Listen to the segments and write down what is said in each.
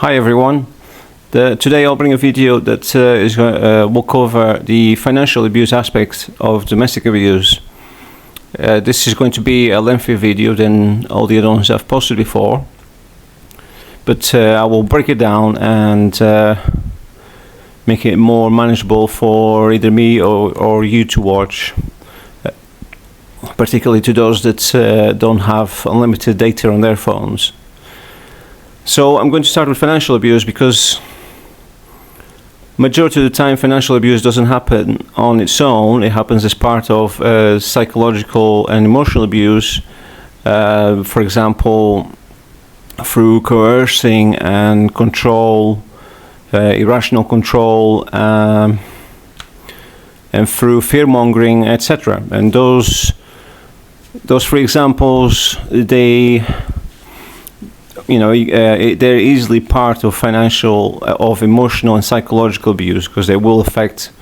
Hi everyone. Today I'll bring a video that will cover the financial abuse aspect of domestic abuse. This is going to be a lengthier video than all the other ones I've posted before, but I will break it down and make it more manageable for either me or you to watch, particularly to those that don't have unlimited data on their phones. So I'm going to start with financial abuse because majority of the time financial abuse doesn't happen on its own. It happens as part of psychological and emotional abuse, for example, through coercing and control, irrational control, and through fear-mongering, etc. And those three examples, they're easily part of emotional and psychological abuse because they will affect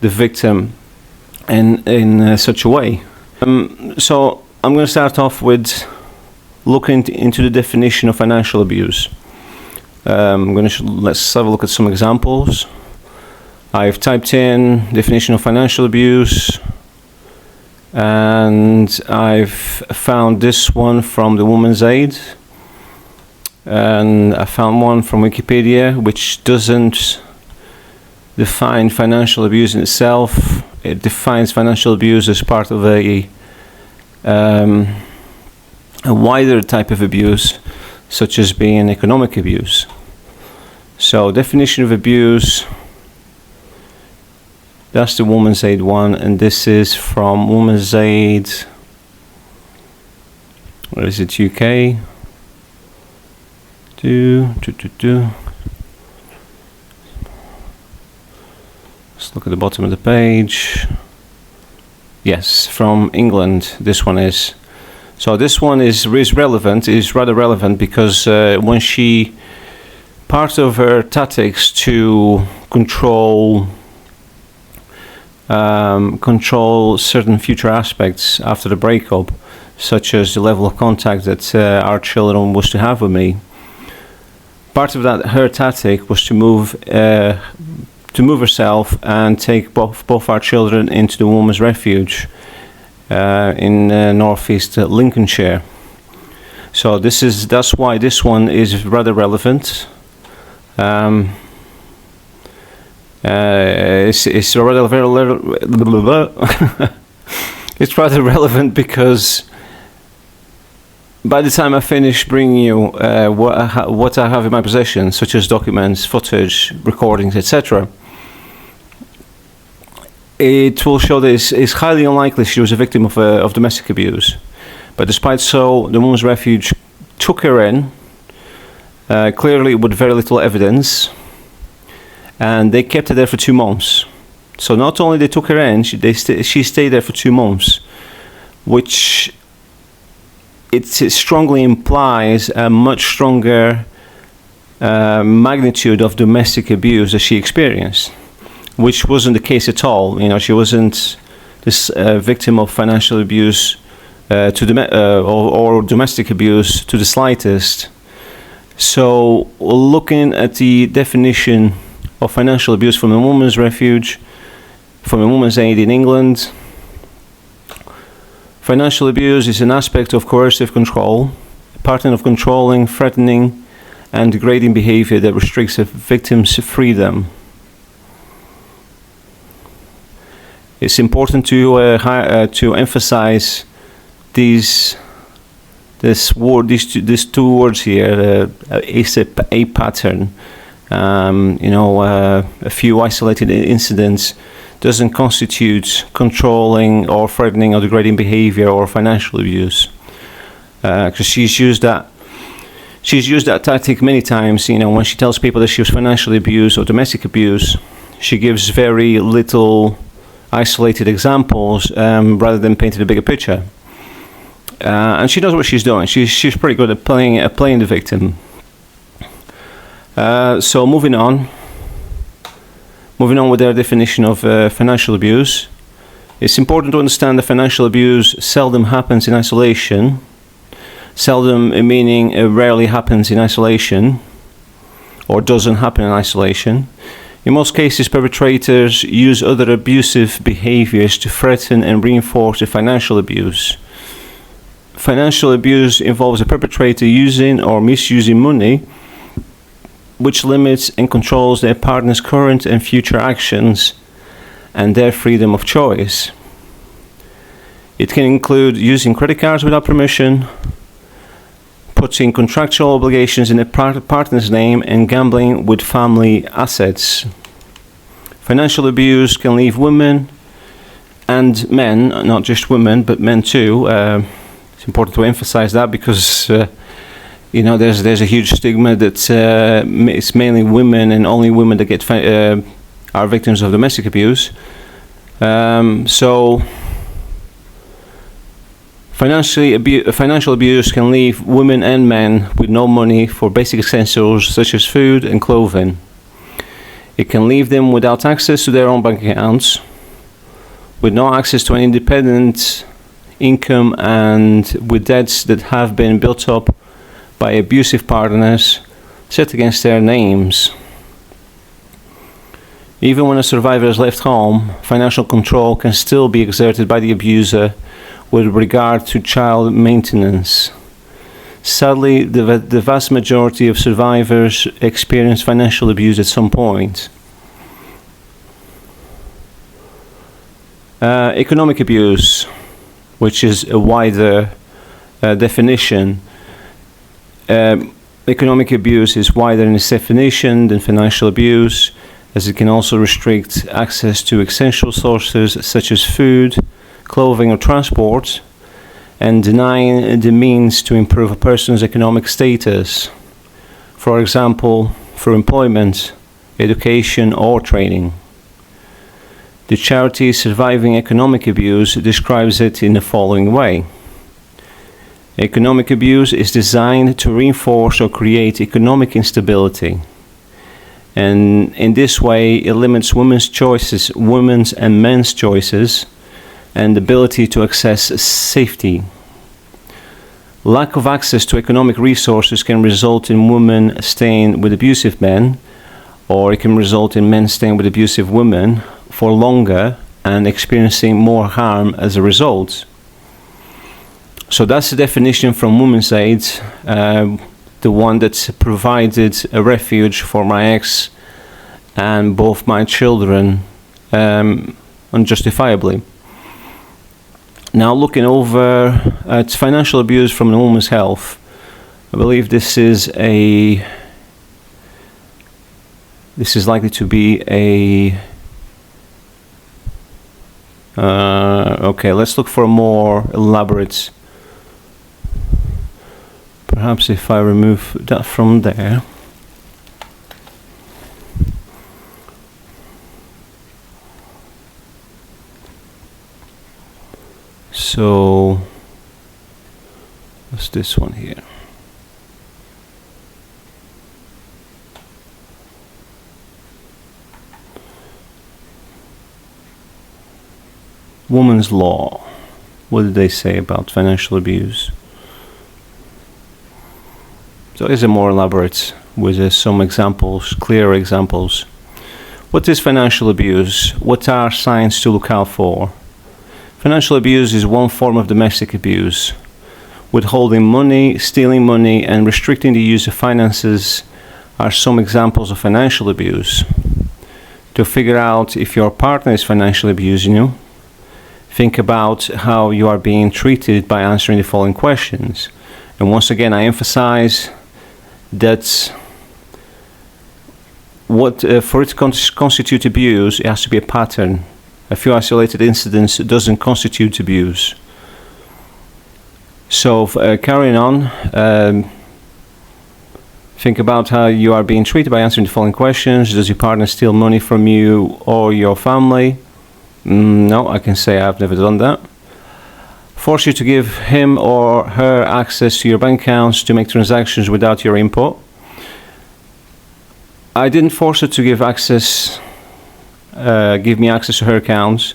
the victim in such a way. So I'm going to start off with looking into the definition of financial abuse. Let's have a look at some examples. I've typed in definition of financial abuse, and I've found this one from the Women's Aid. And I found one from Wikipedia which doesn't define financial abuse in itself. It defines financial abuse as part of a wider type of abuse, such as being economic abuse. So definition of abuse, that's the Women's Aid one, and this is from Women's Aid, what is it, UK? Let's look at the bottom of the page. Yes, from England this one is. So this one is rather relevant because part of her tactics to control certain future aspects after the breakup, such as the level of contact that our children was to have with me. Part of that, her tactic, was to move herself and take both our children into the women's refuge in northeast Lincolnshire. So that's why this one is rather relevant. It's rather relevant because by the time I finish bringing you what I have in my possession, such as documents, footage, recordings, etc., it will show that it's highly unlikely she was a victim of domestic abuse. But despite so, the Women's Refuge took her in, clearly with very little evidence, and they kept her there for 2 months. So not only they took her in, she stayed there for 2 months, which it strongly implies a much stronger magnitude of domestic abuse that she experienced, which wasn't the case at all. She wasn't this victim of financial abuse or domestic abuse to the slightest. So looking at the definition of financial abuse from the Women's Refuge, from the Women's Aid in England, financial abuse is an aspect of coercive control, a pattern of controlling, threatening, and degrading behavior that restricts a victim's freedom. It's important to emphasize these two words here. It's a pattern. A few isolated incidents doesn't constitute controlling or threatening or degrading behavior or financial abuse, because she's used that tactic many times. When she tells people that she was financially abused or domestic abuse, she gives very little isolated examples rather than painting a bigger picture, and she knows what she's doing. She's pretty good at playing the victim. So moving on with their definition of financial abuse, it's important to understand that financial abuse seldom happens in isolation. Seldom meaning it rarely happens in isolation. or doesn't happen in isolation. In most cases, perpetrators use other abusive behaviors to threaten and reinforce the financial abuse. Financial abuse involves a perpetrator using or misusing money, which limits and controls their partner's current and future actions and their freedom of choice. It can include using credit cards without permission, putting contractual obligations in a partner's name, and gambling with family assets. Financial abuse can leave women and men, not just women, but men too. It's important to emphasize that because there's a huge stigma that it's mainly women and only women that are victims of domestic abuse. So financial abuse can leave women and men with no money for basic essentials such as food and clothing. It can leave them without access to their own bank accounts, with no access to an independent income, and with debts that have been built up by abusive partners set against their names. Even when a survivor is left home, financial control can still be exerted by the abuser with regard to child maintenance. Sadly, the vast majority of survivors experience financial abuse at some point. Economic abuse, which is a wider definition. Economic abuse is wider in its definition than financial abuse, as it can also restrict access to essential sources such as food, clothing, or transport, and denying the means to improve a person's economic status, for example, through employment, education, or training. The charity Surviving Economic Abuse describes it in the following way. Economic abuse is designed to reinforce or create economic instability. And in this way, it limits women's and men's choices, and ability to access safety. Lack of access to economic resources can result in women staying with abusive men, or it can result in men staying with abusive women for longer and experiencing more harm as a result. So that's the definition from Women's Aid, the one that provided a refuge for my ex and both my children unjustifiably. Now, looking over at financial abuse from a woman's health, I believe this is likely to be okay, let's look for a more elaborate. Perhaps if I remove that from there. So, what's this one here? Women's law. What did they say about financial abuse? So it's a more elaborate with some examples, clearer examples. What is financial abuse? What are signs to look out for? Financial abuse is one form of domestic abuse. Withholding money, stealing money, and restricting the use of finances are some examples of financial abuse. To figure out if your partner is financially abusing you, think about how you are being treated by answering the following questions. And once again, I emphasize that for it to constitute abuse, it has to be a pattern. A few isolated incidents doesn't constitute abuse. So carrying on, think about how you are being treated by answering the following questions. Does your partner steal money from you or your family? No, I can say I've never done that. Force you to give him or her access to your bank accounts to make transactions without your input. I didn't force her to give me access to her accounts.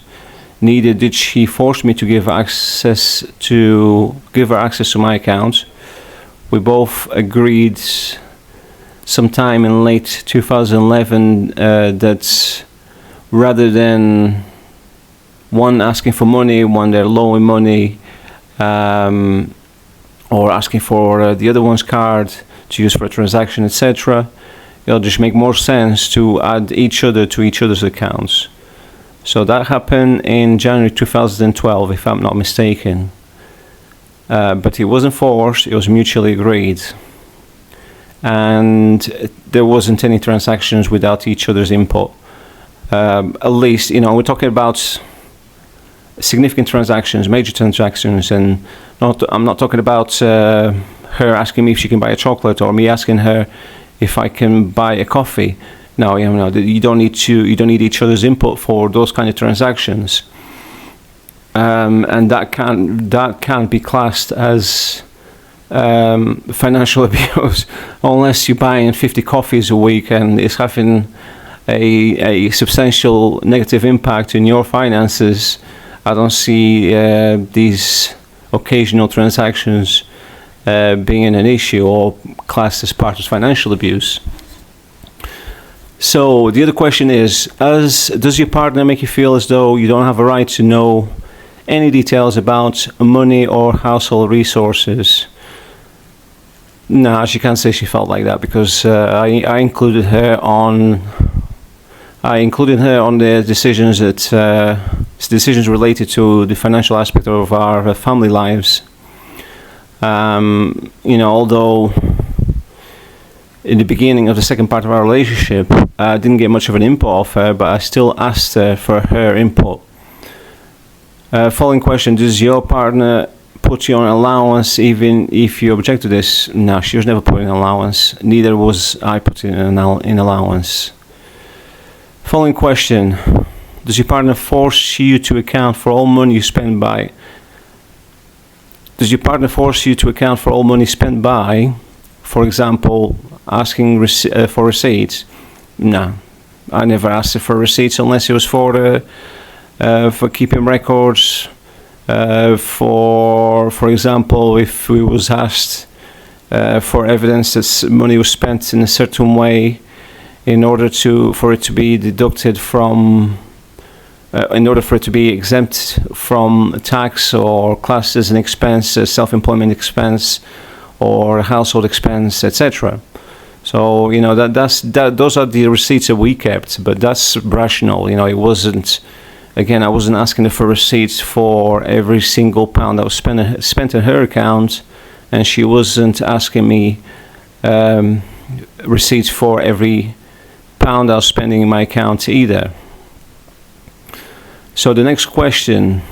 Neither did she force me to give her access to my accounts. We both agreed sometime in late 2011 that rather than one asking for money, one they're low in money, or asking for the other one's card to use for a transaction, etc., it'll just make more sense to add each other to each other's accounts. So that happened in January 2012, if I'm not mistaken. But it wasn't forced, it was mutually agreed. And there wasn't any transactions without each other's input. At least, we're talking about significant transactions, major transactions, and I'm not talking about her asking me if she can buy a chocolate or me asking her if I can buy a coffee. No, you don't need each other's input for those kind of transactions, and that can't be classed as financial abuse unless you're buying 50 coffees a week and it's having a substantial negative impact in your finances. I don't see these occasional transactions being an issue or classed as part of financial abuse. So the other question is, does your partner make you feel as though you don't have a right to know any details about money or household resources? No, she can't say she felt like that, because I included her on the decisions decisions related to the financial aspect of our family lives. Although in the beginning of the second part of our relationship, I didn't get much of an input of her, but I still asked her for her input. Following question: does your partner put you on allowance even if you object to this? No, she was never put in allowance. Neither was I put in allowance. Following question: does your partner force you to account for all money you spend by? Does your partner force you to account for all money spent by, for example, asking for receipts? No, I never asked her for receipts unless it was for keeping records. For example, if we was asked for evidence that money was spent in a certain way, in order for it to be deducted from, in order for it to be exempt from tax or classed as an expense, a self-employment expense or household expense, etc. So those are the receipts that we kept, but that's rational. It wasn't. Again, I wasn't asking her for receipts for every single pound that was spent in her account, and she wasn't asking me receipts for every pound I was spending in my account either. So the next question,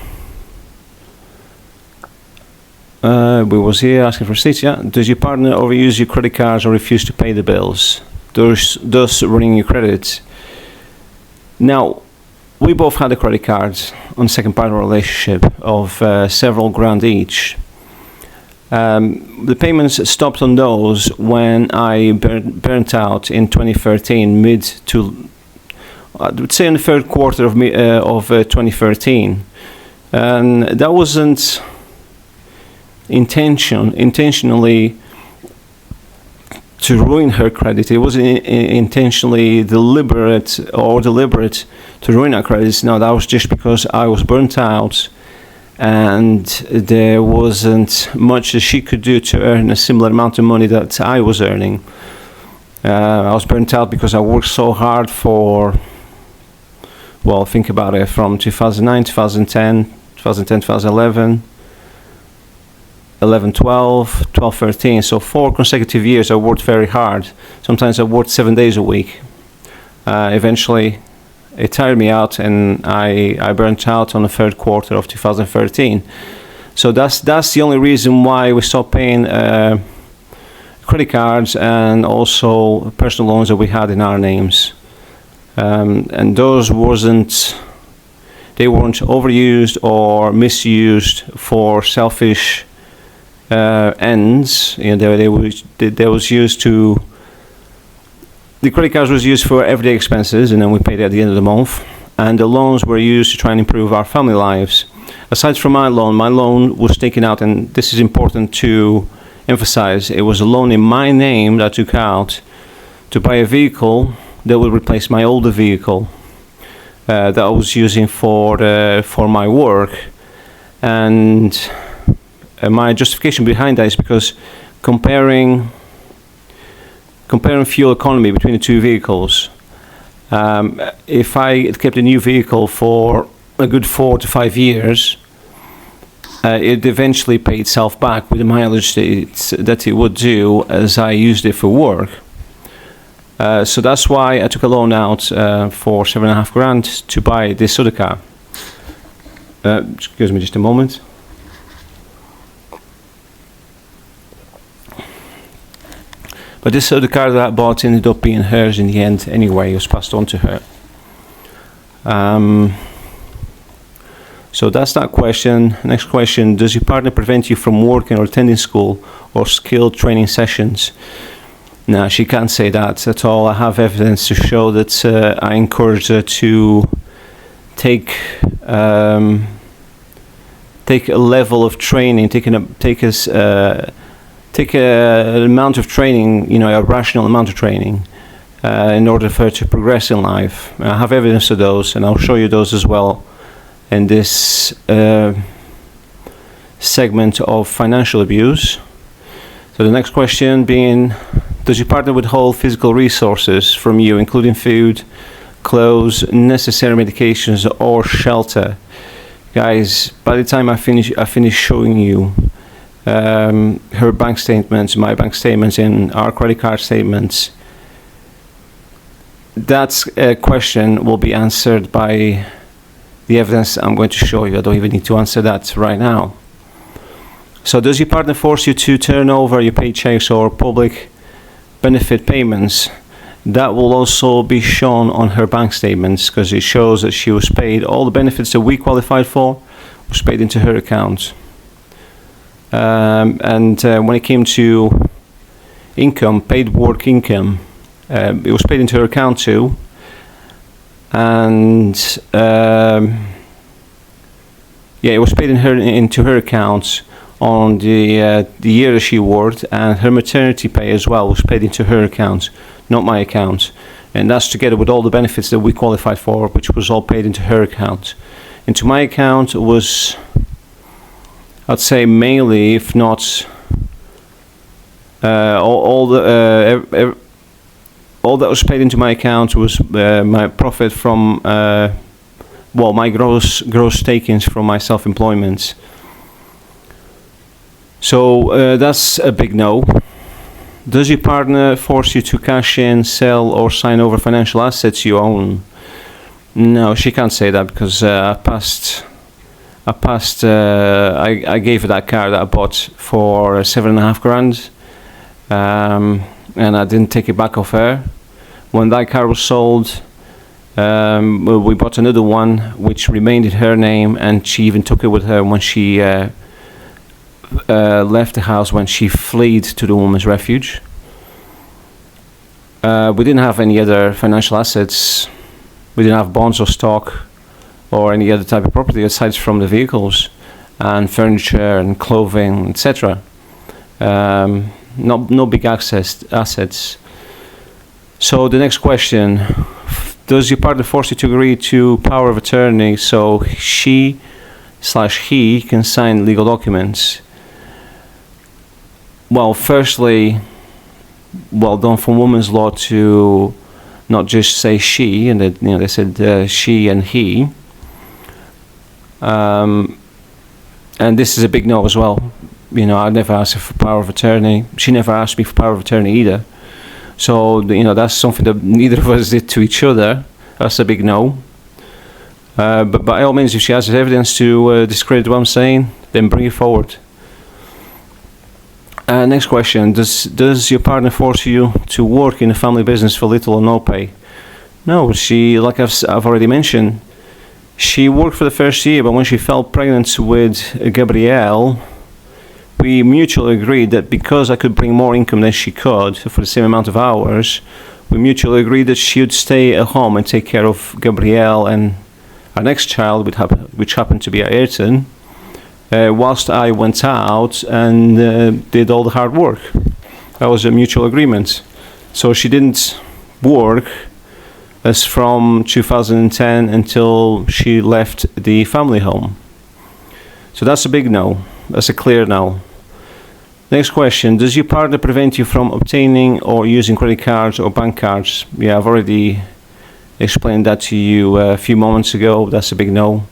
we was here asking for receipts. Yeah. Does your partner overuse your credit cards or refuse to pay the bills, thus running your credit? Now, we both had a credit card on the second part of our relationship of several grand each. The payments stopped on those when I burnt out in 2013, I would say in the third quarter of 2013, and that wasn't intentionally to ruin her credit. It wasn't intentionally deliberate to ruin her credit. No, that was just because I was burnt out and there wasn't much that she could do to earn a similar amount of money that I was earning. I was burnt out because I worked so hard for, well, think about it, from 2009, 2010, 2011, 11, 12, 13. So 4 consecutive years I worked very hard. Sometimes I worked 7 days a week. Eventually it tired me out and I burnt out on the third quarter of 2013. So that's the only reason why we stopped paying credit cards and also personal loans that we had in our names. And those weren't overused or misused for selfish ends. The credit cards was used for everyday expenses, and then we paid at the end of the month. And the loans were used to try and improve our family lives. Aside from my loan was taken out, and this is important to emphasize. It was a loan in my name that I took out to buy a vehicle that will replace my older vehicle that I was using for my work. And my justification behind that is because comparing fuel economy between the two vehicles, if I had kept a new vehicle for a good 4 to 5 years, it eventually paid itself back with the mileage that it would do as I used it for work. So that's why I took a loan out for $7,500 to buy this other car. Excuse me just a moment. But this other car that I bought ended up being hers in the end anyway. It was passed on to her. So that's that question. Next question: does your partner prevent you from working or attending school or skill training sessions? No, she can't say that at all. I have evidence to show that I encourage her to take a level of training, take an amount of training, a rational amount of training, in order for her to progress in life. I have evidence of those, and I'll show you those as well in this segment of financial abuse. So the next question being, does your partner withhold physical resources from you, including food, clothes, necessary medications, or shelter? Guys, by the time I finish showing you her bank statements, my bank statements, and our credit card statements, that question will be answered by the evidence I'm going to show you. I don't even need to answer that right now. So does your partner force you to turn over your paychecks or public benefit payments? That will also be shown on her bank statements, because it shows that she was paid all the benefits that we qualified for was paid into her account. And when it came to income, paid work income, it was paid into her account too. And it was paid into her account on the year that she worked, and her maternity pay as well was paid into her account, not my account. And that's together with all the benefits that we qualified for, which was all paid into her account. Into my account was, I'd say mainly, if not all that was paid into my account was my profit from my gross takings from my self-employment. So that's a big no. Does your partner force you to cash in, sell, or sign over financial assets you own? No, she can't say that, because I gave her that car that I bought for $7,500, and I didn't take it back off her. When that car was sold, we bought another one which remained in her name, and she even took it with her when she left the house, when she fled to the women's refuge. We didn't have any other financial assets. We didn't have bonds or stock or any other type of property aside from the vehicles and furniture and clothing, etc. No big assets. So the next question: does your partner force you to agree to power of attorney so she/he can sign legal documents? Well, firstly, well done for women's law to not just say she, and that, they said she and he. And this is a big no as well. I never asked her for power of attorney. She never asked me for power of attorney either. So that's something that neither of us did to each other. That's a big no. But by all means, if she has evidence to discredit what I'm saying, then bring it forward. Next question: does your partner force you to work in a family business for little or no pay? No, she, like I've already mentioned, she worked for the first year, but when she fell pregnant with Gabrielle, we mutually agreed that because I could bring more income than she could for the same amount of hours, we mutually agreed that she would stay at home and take care of Gabrielle and our next child, which happened to be Ayrton, whilst I went out and did all the hard work. That was a mutual agreement. So she didn't work as from 2010 until she left the family home. So that's a big no. That's a clear no. Next question. Does your partner prevent you from obtaining or using credit cards or bank cards? Yeah, I've already explained that to you a few moments ago. That's a big no.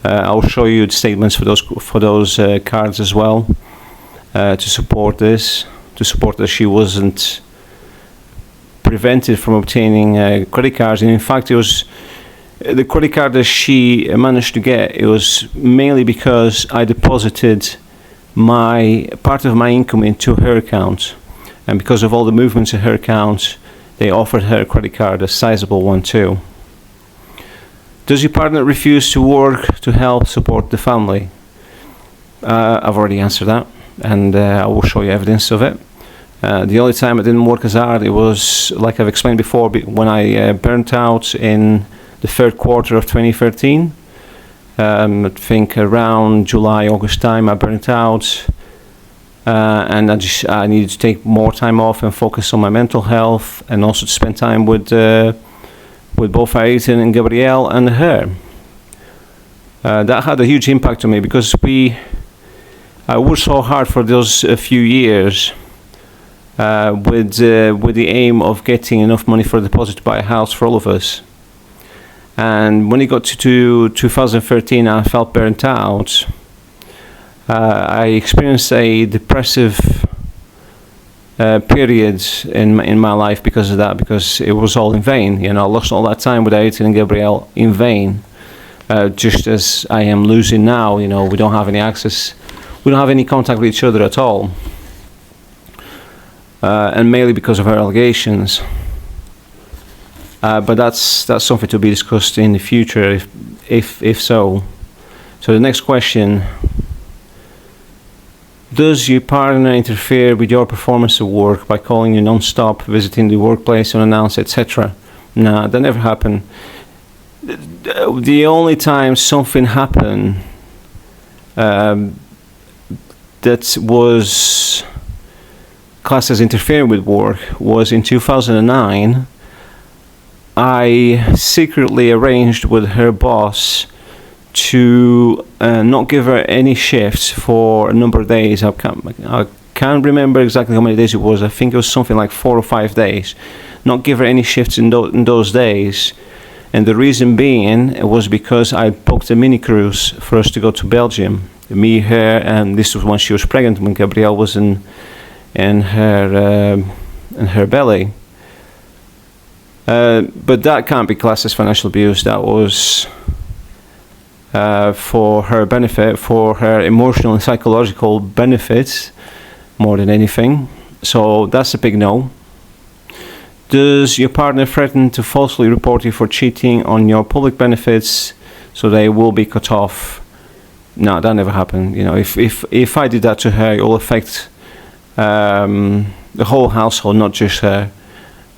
I'll show you the statements for those cards as well to support this. To support that she wasn't prevented from obtaining credit cards. And in fact, it was the credit card that she managed to get. It was mainly because I deposited part of my income into her account, and because of all the movements in her account, they offered her a credit card, a sizable one too. Does your partner refuse to work to help support the family? I've already answered that, and I will show you evidence of it. The only time it didn't work as hard, it was, like I've explained before, when I burnt out in the third quarter of 2013. I think around July, August time I burnt out, and I needed to take more time off and focus on my mental health, and also to spend time with both Ayrton and Gabrielle and her. That had a huge impact on me, because I worked so hard for those few years with the aim of getting enough money for a deposit to buy a house for all of us. And when it got to 2013, I felt burnt out. I experienced a depressive period in my life because of that, because it was all in vain. I lost all that time with Ayrton and Gabrielle in vain, just as I am losing now. We don't have any access, we don't have any contact with each other at all, and mainly because of her allegations. But that's something to be discussed in the future, if so. So the next question: does your partner interfere with your performance at work by calling you non-stop, visiting the workplace unannounced, etc.? No, that never happened. The only time something happened that was classed as interfering with work was in 2009. I secretly arranged with her boss to not give her any shifts for a number of days. I can't remember exactly how many days it was. I think it was something like 4 or 5 days. Not give her any shifts in those days. And the reason being, it was because I booked a mini cruise for us to go to Belgium. Me, her, and this was when she was pregnant, when Gabrielle was in her belly. But that can't be classed as financial abuse. That was for her benefit, for her emotional and psychological benefits, more than anything. So that's a big no. Does your partner threaten to falsely report you for cheating on your public benefits so they will be cut off? No, that never happened. If I did that to her, it will affect the whole household, not just her.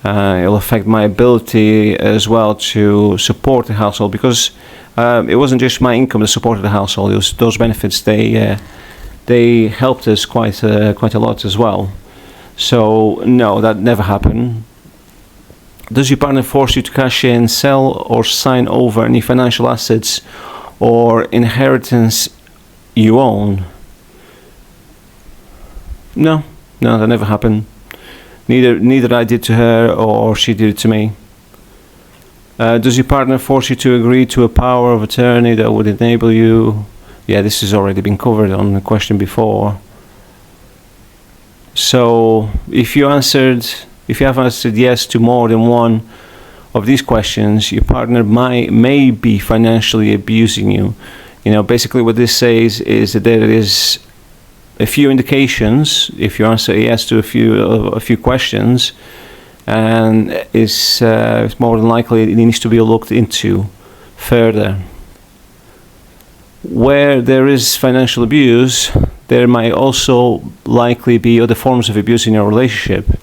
It'll affect my ability as well to support the household, because it wasn't just my income that supported the household. It was those benefits. They helped us quite a lot as well. So no, that never happened. Does your partner force you to cash in, sell, or sign over any financial assets or inheritance you own? No, that never happened. Neither I did to her or she did it to me. Does your partner force you to agree to a power of attorney that would enable you? Yeah, this has already been covered on the question before. So if you have answered yes to more than one of these questions, your partner may be financially abusing you. Basically what this says is that there is a few indications, if you answer yes to a few questions, and it's more than likely it needs to be looked into further. Where there is financial abuse, there might also likely be other forms of abuse in your relationship.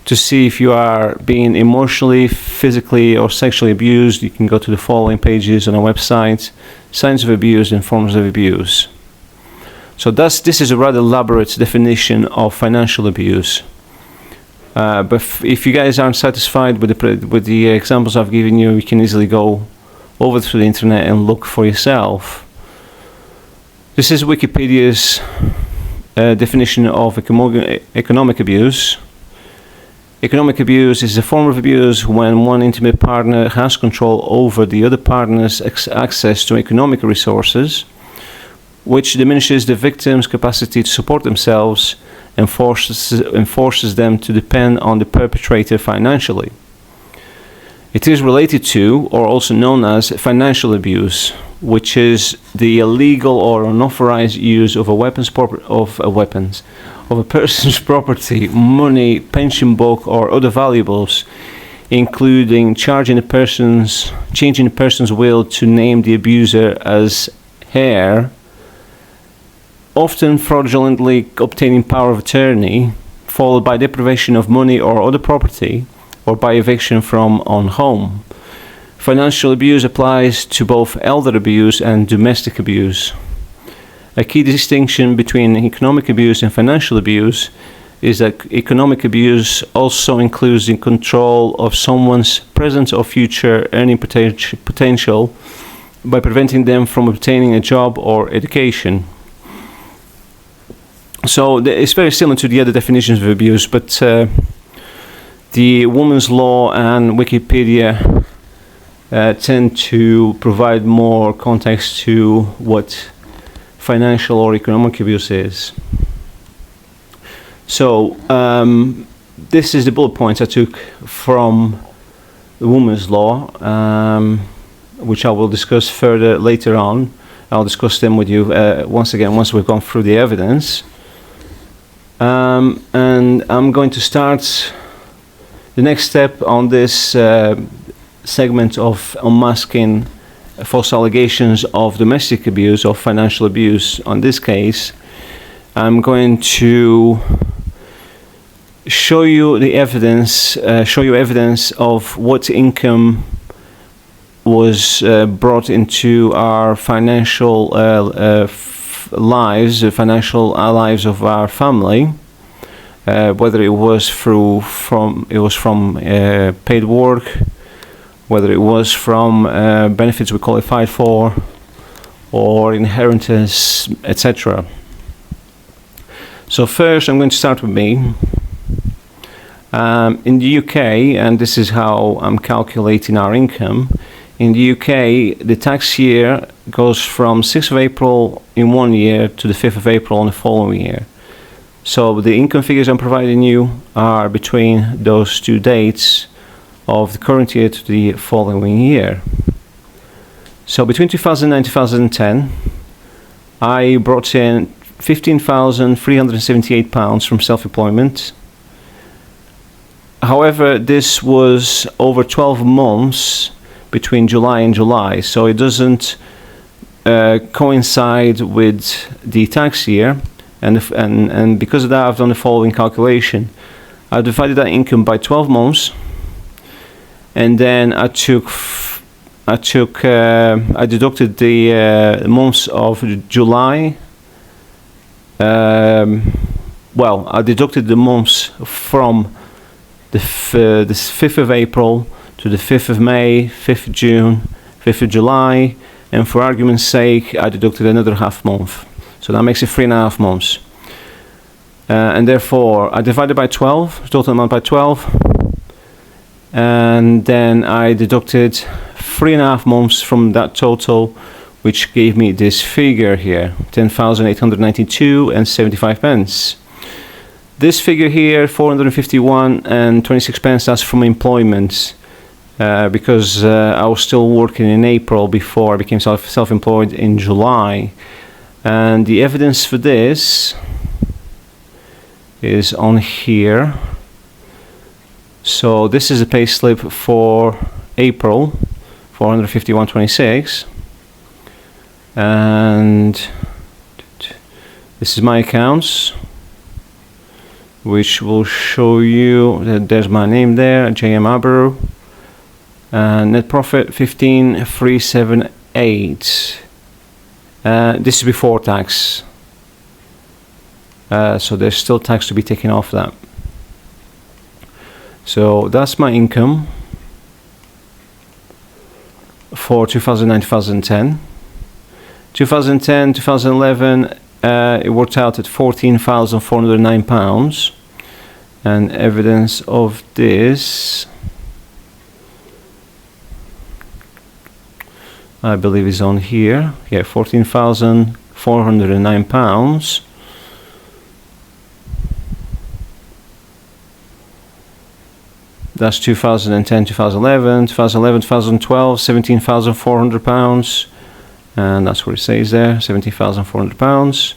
To see if you are being emotionally, physically, or sexually abused, you can go to the following pages on our website: Signs of Abuse and Forms of Abuse. So this is a rather elaborate definition of financial abuse. But if you guys aren't satisfied with the examples I've given you, you can easily go over to the internet and look for yourself. This is Wikipedia's definition of economic abuse. Economic abuse is a form of abuse when one intimate partner has control over the other partner's access to economic resources, which diminishes the victim's capacity to support themselves and forces them to depend on the perpetrator financially. It is related to, or also known as, financial abuse, which is the illegal or unauthorized use of a person's property, money, pension book, or other valuables, including changing a person's will to name the abuser as heir, often fraudulently obtaining power of attorney, followed by deprivation of money or other property, or by eviction from own home. Financial abuse applies to both elder abuse and domestic abuse. A key distinction between economic abuse and financial abuse is that economic abuse also includes the control of someone's present or future earning potential by preventing them from obtaining a job or education. So it's very similar to the other definitions of abuse, but the women's law and Wikipedia tend to provide more context to what financial or economic abuse is. So this is the bullet points I took from the women's law, which I will discuss further later on. I'll discuss them with you once we've gone through the evidence. And I'm going to start the next step on this segment of unmasking false allegations of domestic abuse or financial abuse. On this case, I'm going to show you the evidence, evidence of what income was brought into our financial lives, the financial lives of our family, whether it was from paid work, whether it was from benefits we qualified for, or inheritance, etc. So first, I'm going to start with me. In the UK, and this is how I'm calculating our income. In the UK, the tax year goes from 6th of April in one year to the 5th of April in the following year. So the income figures I'm providing you are between those two dates of the current year to the following year. So between 2009 and 2010, I brought in £15,378 from self-employment. However, this was over 12 months between July and July, so it doesn't coincide with the tax year, and because of that, I've done the following calculation. I divided that income by 12 months, and then I deducted the months of July. I deducted the months from the 5th of April to the 5th of May, 5th of June, 5th of July, and for argument's sake, I deducted another half month. So that makes it 3.5 months. And therefore, I divided by 12, total amount by 12, and then I deducted 3.5 months from that total, which gave me this figure here, 10,892 and 75 pence. This figure here, 451 and 26 pence, that's from employment, because I was still working in April before I became self-employed in July. And the evidence for this is on here. So this is a pay slip for April, 451.26, and this is my accounts, which will show you that there's my name there, JM Abreu, and net profit 15,378. This is before tax, so there's still tax to be taken off that. So that's my income for 2009, 2010. 2010, 2011, it worked out at £14,409. And evidence of this, I believe, is on here. Yeah, £14,409. That's 2010, 2011, 2011, 2012, £17,400. And that's what it says there, £17,400.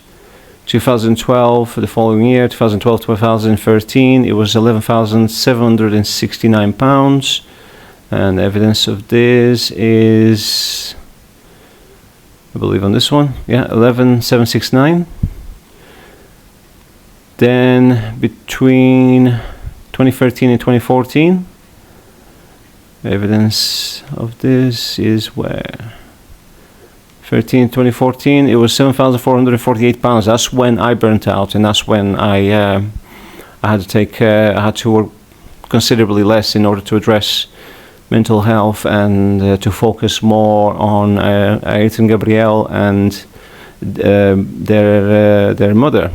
2012, the following year, 2012, 2013, it was £11,769. And evidence of this is, I believe, on this one. Yeah, 11,769. Then between 2013 and 2014, evidence of this is where? 2014, it was £7,448. That's when I burnt out, and that's when I had to work considerably less in order to address mental health and to focus more on Arit and Gabrielle and their mother.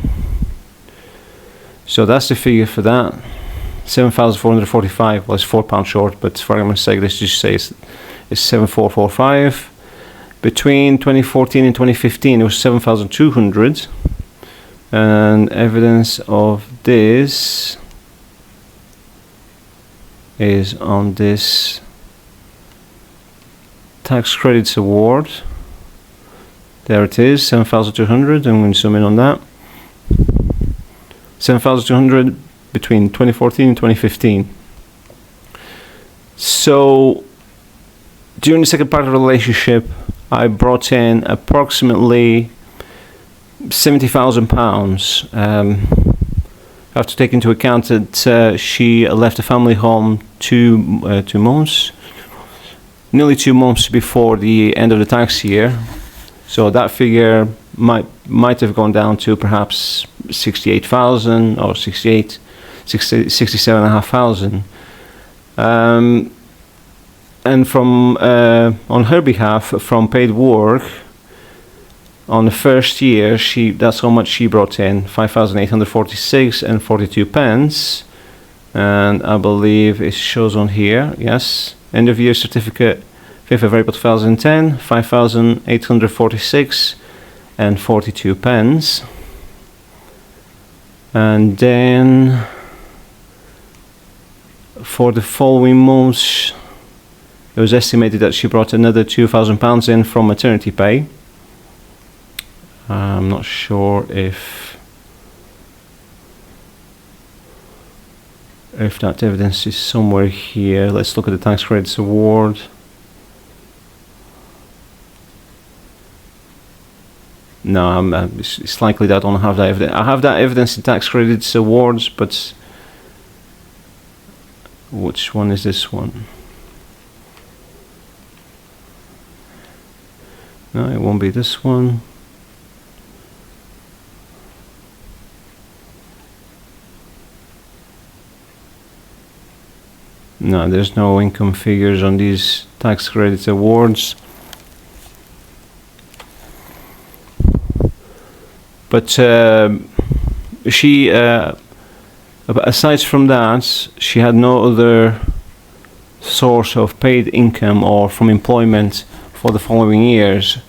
So that's the figure for that. 7,445 was £4 short, but for argument's sake, let's just say it's 7,445. Between 2014 and 2015, it was 7,200. And evidence of this is on this tax credits award. There it is, 7,200. I'm going to zoom in on that. 7,200 between 2014 and 2015. So during the second part of the relationship, I brought in approximately £70,000. I have to take into account that she left the family home nearly 2 months before the end of the tax year. So that figure might have gone down to perhaps 68,000 or 67,500. And from on her behalf, from paid work, on the first year, that's how much she brought in, 5,846 and 42 pence. And I believe it shows on here, yes, end of year certificate, 5th of April 2010, 5,846 and 42 pence. And then for the following months, it was estimated that she brought another £2,000 in from maternity pay. I'm not sure if that evidence is somewhere here. Let's look at the tax credits award. No, it's likely that I don't have that evidence. I have that evidence in tax credits awards, but which one is this one? No, it won't be this one. No, there's no income figures on these tax credits awards. But she, aside from that, she had no other source of paid income or from employment for the following years.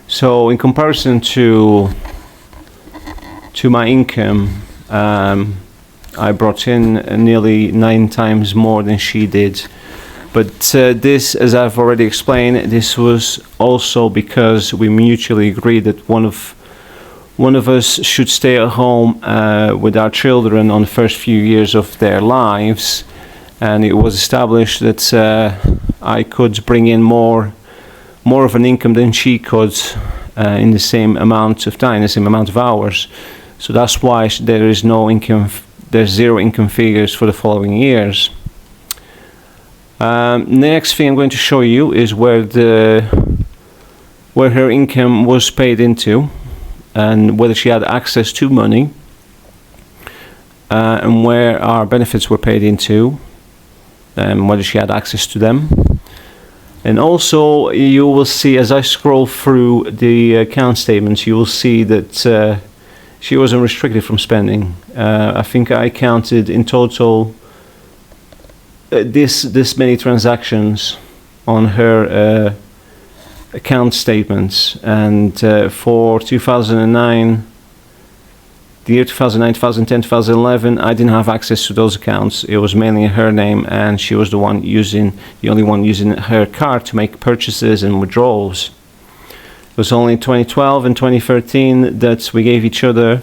So in comparison to my income, I brought in nearly 9 times more than she did. But this, as I've already explained, this was also because we mutually agreed that one of us should stay at home with our children on the first few years of their lives, and it was established that I could bring in more of an income than she could in the same amount of time, the same amount of hours. So that's why there's zero income figures for the following years. Next thing I'm going to show you is where her income was paid into, and whether she had access to money, and where our benefits were paid into. whether she had access to them. And also, you will see, as I scroll through the account statements, you will see that she wasn't restricted from spending. I think I counted in total this many transactions on her account statements, and for 2009, the year 2009, 2010, 2011, I didn't have access to those accounts. It was mainly in her name, and she was the only one using her card to make purchases and withdrawals. It was only in 2012 and 2013 that we gave each other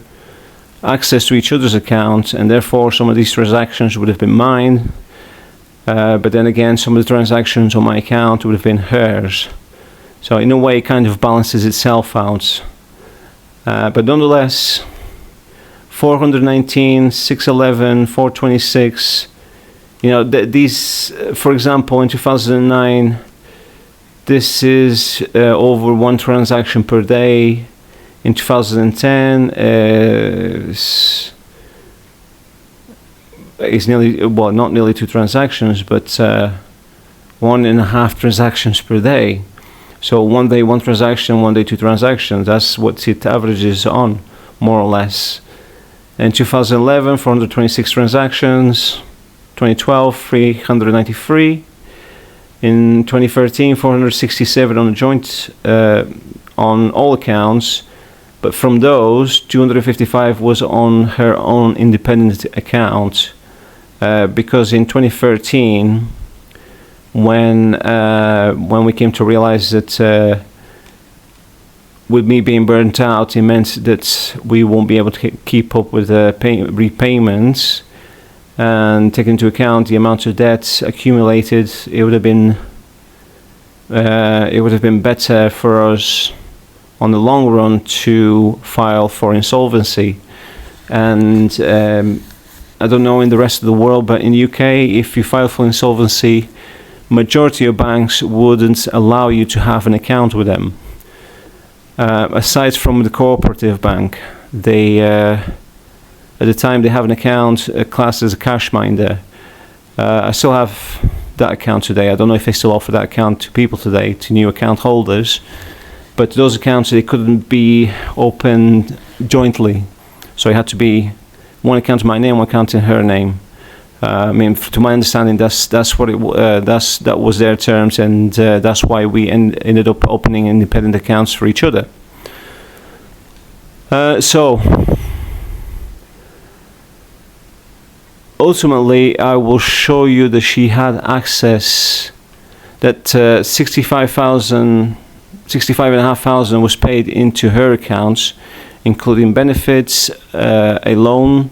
access to each other's accounts, and therefore some of these transactions would have been mine. But then again, some of the transactions on my account would have been hers. So in a way, it kind of balances itself out. But nonetheless, 419, 611, 426, these, for example, in 2009, this is over one transaction per day. In 2010, it's nearly, well, not nearly two transactions, but 1.5 transactions per day. So one day, one transaction, one day, two transactions. That's what it averages on, more or less. In 2011, 426 transactions. 2012, 393. In 2013, 467 on a joint, on all accounts. But from those, 255 was on her own independent account. Because in 2013, when we came to realize that with me being burnt out, it meant that we won't be able to keep up with repayments, and take into account the amount of debt accumulated, it would have been better for us on the long run to file for insolvency. And I don't know in the rest of the world, but in the UK, if you file for insolvency, majority of banks wouldn't allow you to have an account with them. Aside from the cooperative bank, they at the time they have an account classed as a cash minder. I still have that account today. I don't know if they still offer that account to people today, to new account holders. But those accounts, they couldn't be opened jointly. So it had to be one account in my name, one account in her name. To my understanding, that was their terms, and that's why we ended up opening independent accounts for each other. So ultimately, I will show you that she had access. That 65,500 was paid into her accounts, including benefits, a loan,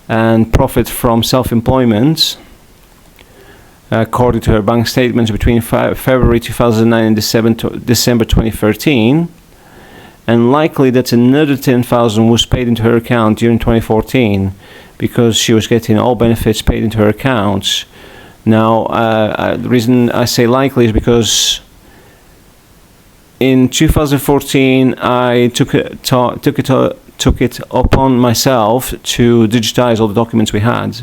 and profit from self-employment, according to her bank statements between February 2009 and December 2013. And likely that another 10,000 was paid into her account during 2014, because she was getting all benefits paid into her accounts. Now, the reason I say likely is because in 2014 I took it upon myself to digitize all the documents we had,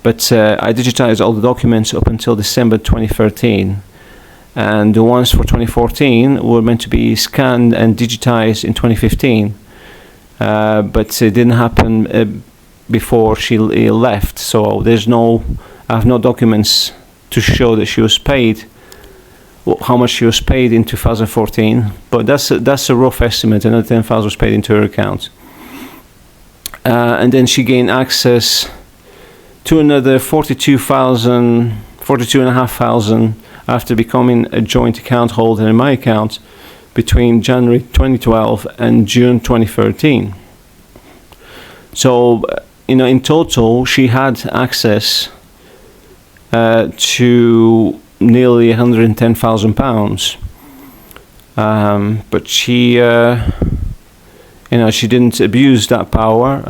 but I digitized all the documents up until December 2013, and the ones for 2014 were meant to be scanned and digitized in 2015, but it didn't happen before she left. So I have no documents to show that she was paid, how much she was paid in 2014, but that's a rough estimate. Another 10,000 was paid into her account, and then she gained access to another 42,500 after becoming a joint account holder in my account between January 2012 and June 2013. So, in total, she had access to nearly £110,000, but she didn't abuse that power,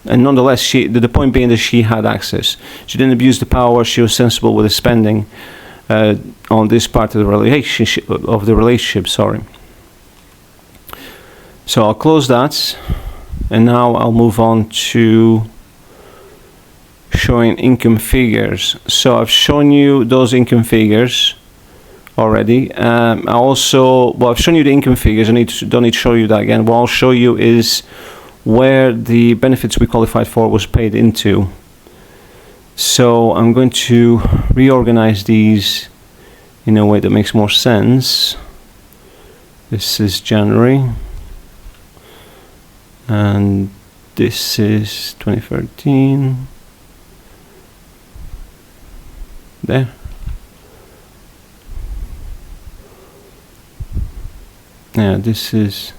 and nonetheless, the point being that she had access. She didn't abuse the power. She was sensible with the spending on this part of the relationship. Sorry. So I'll close that, and now I'll move on to showing income figures. So I've shown you those income figures already. I've shown you the income figures. Don't need to show you that again. What I'll show you is where the benefits we qualified for was paid into. So I'm going to reorganize these in a way that makes more sense. This is January, and this is 2013. There. Yeah, this is,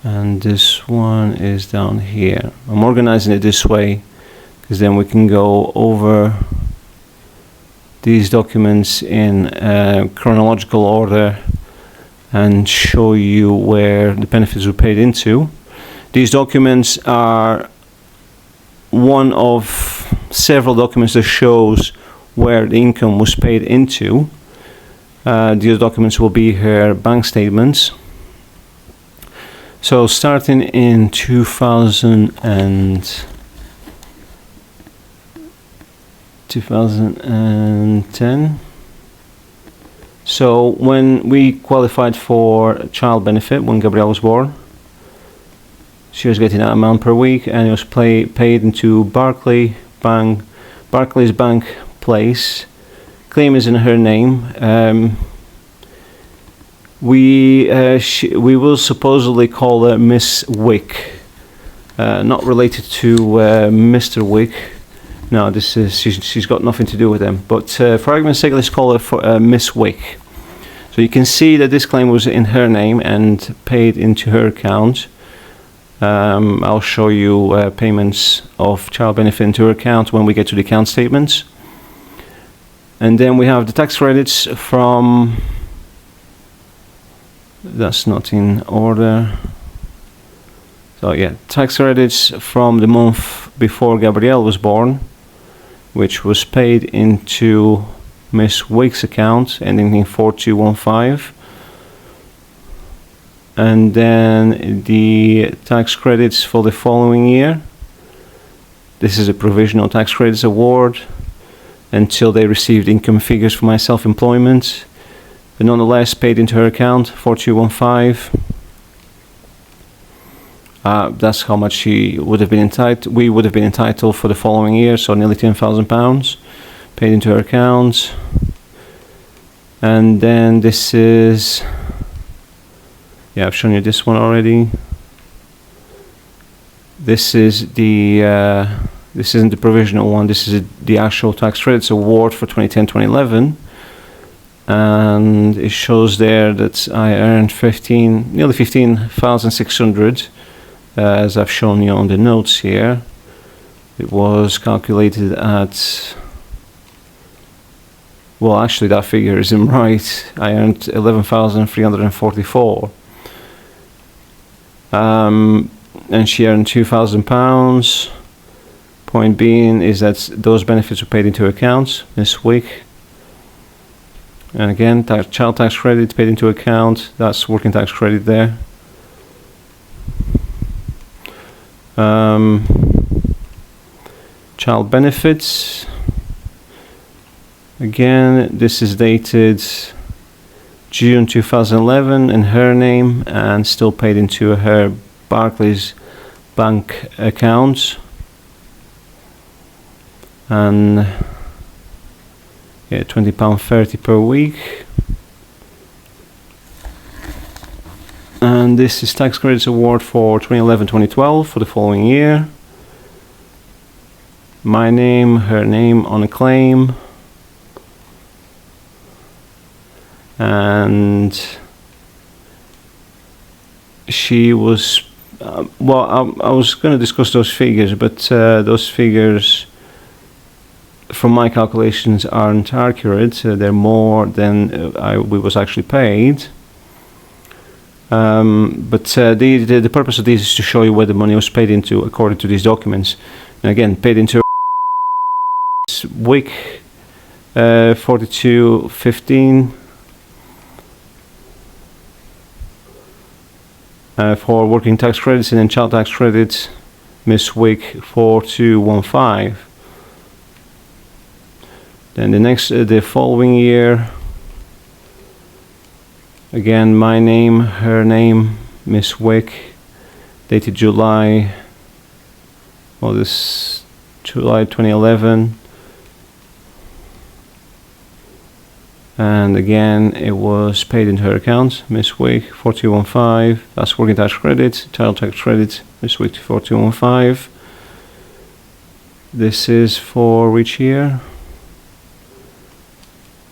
and this one is down here. I'm organizing it this way because then we can go over these documents in chronological order and show you where the benefits were paid into. These documents are one of several documents that shows where the income was paid into. These documents will be her bank statements. So starting in 2010. So when we qualified for child benefit, when Gabrielle was born, she was getting that amount per week, and it was paid into Barclays Bank Place. Claim is in her name. We will supposedly call her Miss Wick, not related to Mr. Wick. No, this is she's got nothing to do with them. But for argument's sake, let's call her for Miss Wick. So you can see that this claim was in her name and paid into her account. I'll show you payments of child benefit into her account when we get to the account statements. And then we have the tax credits from, that's not in order. So yeah, tax credits from the month before Gabrielle was born, which was paid into Miss Wick's account ending in 4215. And then the tax credits for the following year. This is a provisional tax credits award until they received income figures for my self-employment, but nonetheless paid into her account 4215. That's how much she would have been entitled. We would have been entitled for the following year, so nearly £10,000 paid into her account. And then this is, yeah, I've shown you this one already. This is the this isn't the provisional one. This is the actual tax credits award for 2010-2011, and it shows there that I earned nearly 15,600, as I've shown you on the notes here. It was calculated at, well, actually that figure isn't right. I earned 11,344. And she earned £2,000. Point being is that those benefits were paid into accounts this week. And again, child tax credit paid into account. That's working tax credit there. Child benefits. Again, this is dated June 2011 in her name and still paid into her Barclays Bank account. And yeah, £20.30 per week. And this is tax credits award for 2011-2012 for the following year. My name, her name on a claim. And she was, well, I was going to discuss those figures, but those figures from my calculations aren't accurate. They're more than we was actually paid. But the purpose of this is to show you where the money was paid into according to these documents. And again, paid into week 4215 for working tax credits, and then child tax credits Miss Wick 4215. Then the following year, again, my name, her name, Miss Wick, dated July 2011. And again, it was paid into her account, Miss Wick 4215. That's working tax credit, child tax credit, Miss Wick 4215. This is for which year?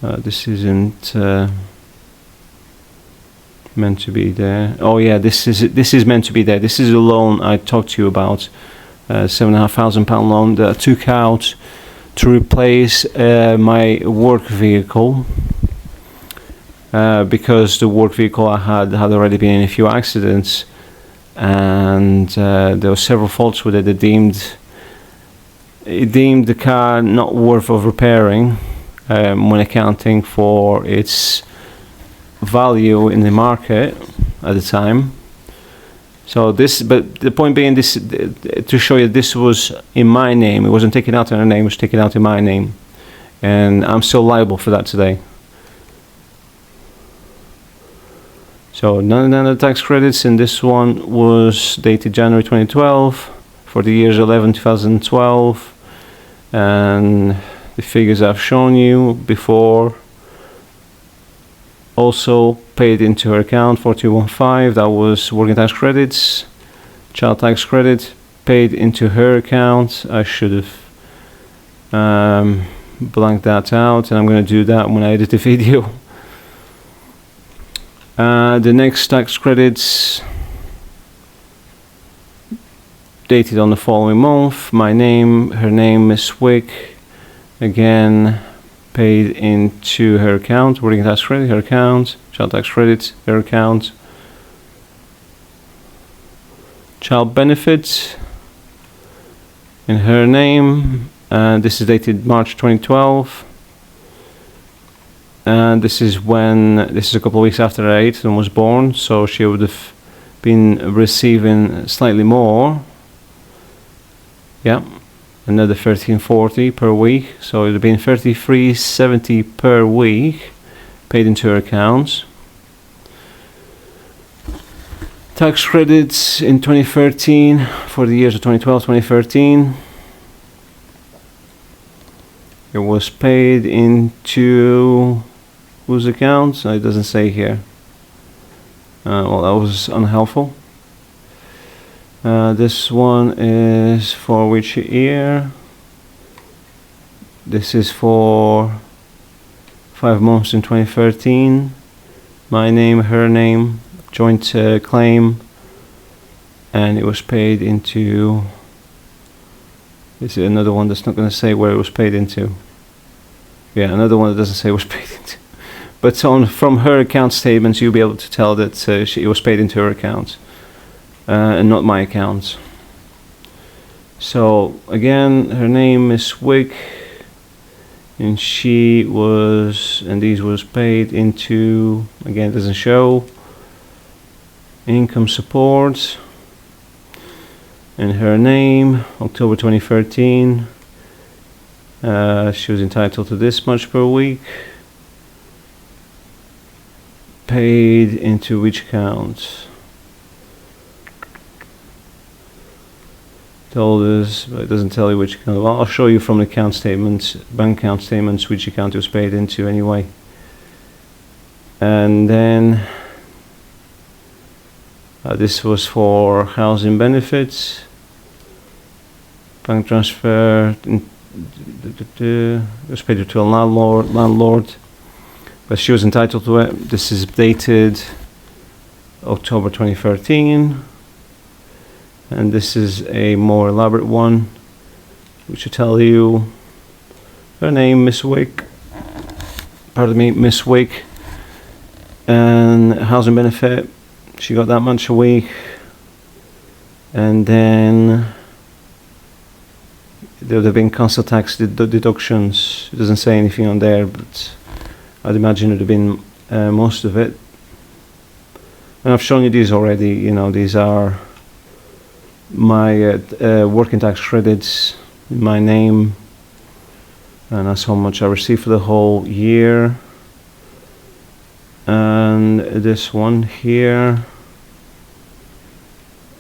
This isn't meant to be there. Oh yeah, this is meant to be there. This is a loan I talked to you about, £7,500 loan that I took out to replace my work vehicle, because the work vehicle I had already been in a few accidents, and there were several faults with it. It deemed the car not worth of repairing when accounting for its value in the market at the time. So but the point being, this to show you, this was in my name. It wasn't taken out in her name, it was taken out in my name, and I'm still liable for that today. So none of the tax credits, and this one was dated January 2012 for the years 2012, and the figures I've shown you before also paid into her account, 4215. That was working tax credits, child tax credit paid into her account. I should have blanked that out, and I'm going to do that when I edit the video. The next tax credits dated on the following month. My name, her name, Miss Wick, again paid into her account, working tax credit, her account, child tax credit, her account, child benefits in her name, and this is dated March 2012, and this is a couple of weeks after Aiden was born, so she would have been receiving slightly more. Yeah, another $13.40 per week, so it would have been $33.70 per week paid into her accounts. Tax credits in 2013 for the years of 2012, 2013. It was paid into whose accounts? It doesn't say here. Well, that was unhelpful. This one is for which year? This is for 5 months in 2013. My name, her name, joint claim, and it was paid into. This is another one that's not going to say where it was paid into. Yeah, another one that doesn't say it was paid into. But from her account statements, you'll be able to tell that it was paid into her account. And not my account. So again, her name is Wick, and these was paid into, again, it doesn't show, income support, and her name, October 2013, she was entitled to this much per week, paid into which account? Told us, but it doesn't tell you which account. Well, I'll show you from the account statements, bank account statements, which account it was paid into anyway. And then this was for housing benefits, bank transfer. It was paid to a landlord, but she was entitled to it. This is dated October 2013. And this is a more elaborate one, which will tell you her name, Miss Wick, Miss Wick, and housing benefit. She got that much a week, and then there would have been council tax deductions. It doesn't say anything on there, but I'd imagine it would have been most of it. And I've shown you these already. You know, these are my working tax credits in my name, and that's how much I received for the whole year. And this one here,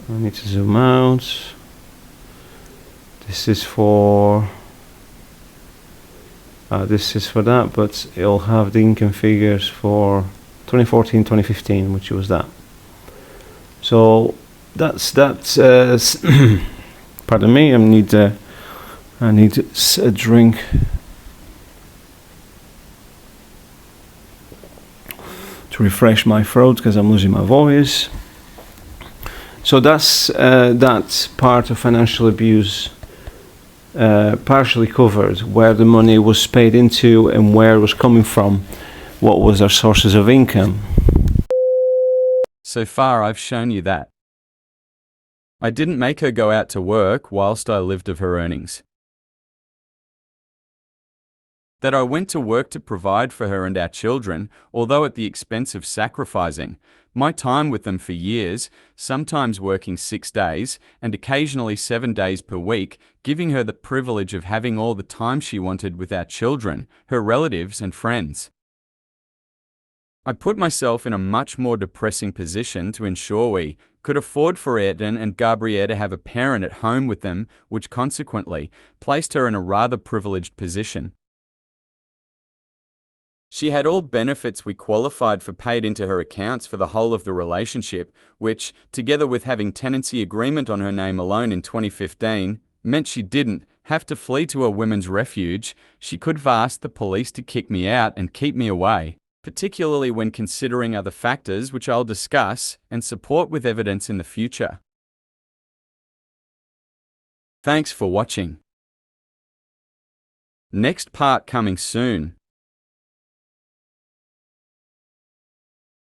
I need to zoom out. This is for that, but it'll have the income figures for 2014, 2015, which was that. So that's pardon me, I need a drink. To refresh my throat because I'm losing my voice. So that's that part of financial abuse partially covered, where the money was paid into and where it was coming from, what was our sources of income. So far I've shown you that. I didn't make her go out to work whilst I lived of her earnings. That I went to work to provide for her and our children, although at the expense of sacrificing my time with them for years, sometimes working 6 days and occasionally 7 days per week, giving her the privilege of having all the time she wanted with our children, her relatives and friends. I put myself in a much more depressing position to ensure we could afford for Eden and Gabrielle to have a parent at home with them, which consequently placed her in a rather privileged position. She had all benefits we qualified for paid into her accounts for the whole of the relationship, which, together with having tenancy agreement on her name alone in 2015, meant she didn't have to flee to a women's refuge. She could have asked the police to kick me out and keep me away, particularly when considering other factors which I'll discuss and support with evidence in the future. Thanks for watching. Next part coming soon.